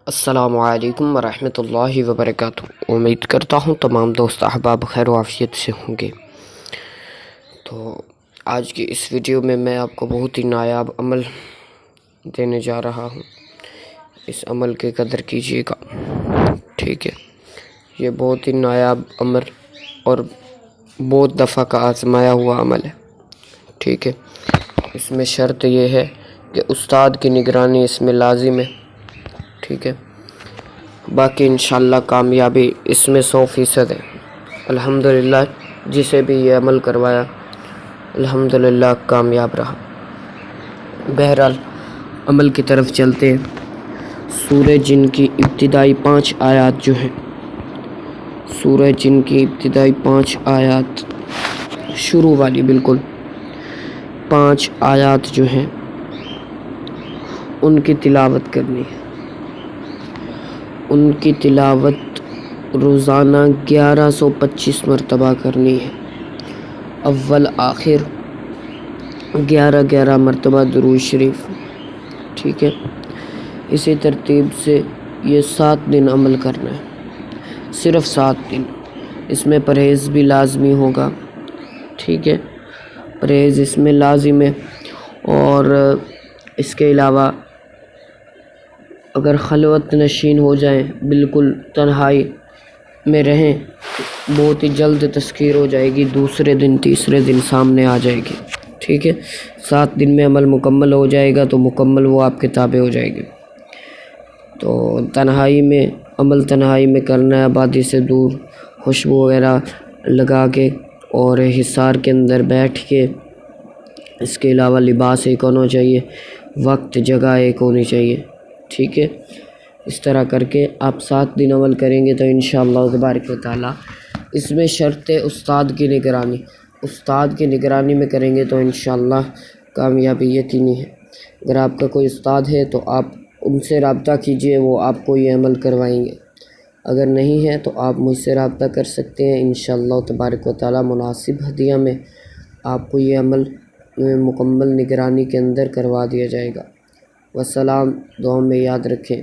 السلام علیکم ورحمۃ اللہ وبرکاتہ۔ امید کرتا ہوں تمام دوست احباب خیر و عافیت سے ہوں گے۔ تو آج کی اس ویڈیو میں آپ کو بہت ہی نایاب عمل دینے جا رہا ہوں۔ اس عمل کی قدر کیجیے گا، ٹھیک ہے؟ یہ بہت ہی نایاب عمل اور بہت دفعہ کا آزمایا ہوا عمل ہے، ٹھیک ہے؟ اس میں شرط یہ ہے کہ استاد کی نگرانی اس میں لازم ہے، ٹھیک ہے؟ باقی انشاءاللہ کامیابی اس میں 100% ہے۔ الحمدللہ جسے بھی یہ عمل کروایا الحمدللہ کامیاب رہا۔ بہرحال عمل کی طرف چلتے ہیں۔ سورہ جن کی ابتدائی 5 آیات جو ہیں، سورہ جن کی ابتدائی 5 آیات شروع والی بالکل 5 آیات جو ہیں ان کی تلاوت کرنی ہے۔ ان کی تلاوت روزانہ 1125 مرتبہ کرنی ہے۔ اول آخر 11 مرتبہ درود شریف، ٹھیک ہے؟ اسی ترتیب سے یہ 7 دن عمل کرنا ہے، صرف 7 دن۔ اس میں پرہیز بھی لازمی ہوگا، ٹھیک ہے؟ پرہیز اس میں لازم ہے۔ اور اس کے علاوہ اگر خلوت نشین ہو جائیں، بالکل تنہائی میں رہیں، بہت ہی جلد تذکیر ہو جائے گی، دوسرے دن تیسرے دن سامنے آ جائے گی، ٹھیک ہے؟ 7 دن میں عمل مکمل ہو جائے گا تو مکمل وہ آپ کے تابع ہو جائے گی۔ تو تنہائی میں عمل تنہائی میں کرنا ہے، آبادی سے دور، خوشبو وغیرہ لگا کے اور حصار کے اندر بیٹھ کے۔ اس کے علاوہ لباس ایک ہونا چاہیے، وقت جگہ ایک ہونی چاہیے، ٹھیک ہے؟ اس طرح کر کے آپ 7 دن عمل کریں گے تو انشاءاللہ تبارک و تعالیٰ اس میں شرط ہے استاد کی نگرانی۔ استاد کی نگرانی میں کریں گے تو انشاءاللہ کامیابی یقینی ہے۔ اگر آپ کا کوئی استاد ہے تو آپ ان سے رابطہ کیجئے، وہ آپ کو یہ عمل کروائیں گے۔ اگر نہیں ہے تو آپ مجھ سے رابطہ کر سکتے ہیں، انشاءاللہ تبارک و تعالیٰ مناسب ہدیہ میں آپ کو یہ عمل مکمل نگرانی کے اندر کروا دیا جائے گا۔ والسلام، دعاؤں میں یاد رکھیں۔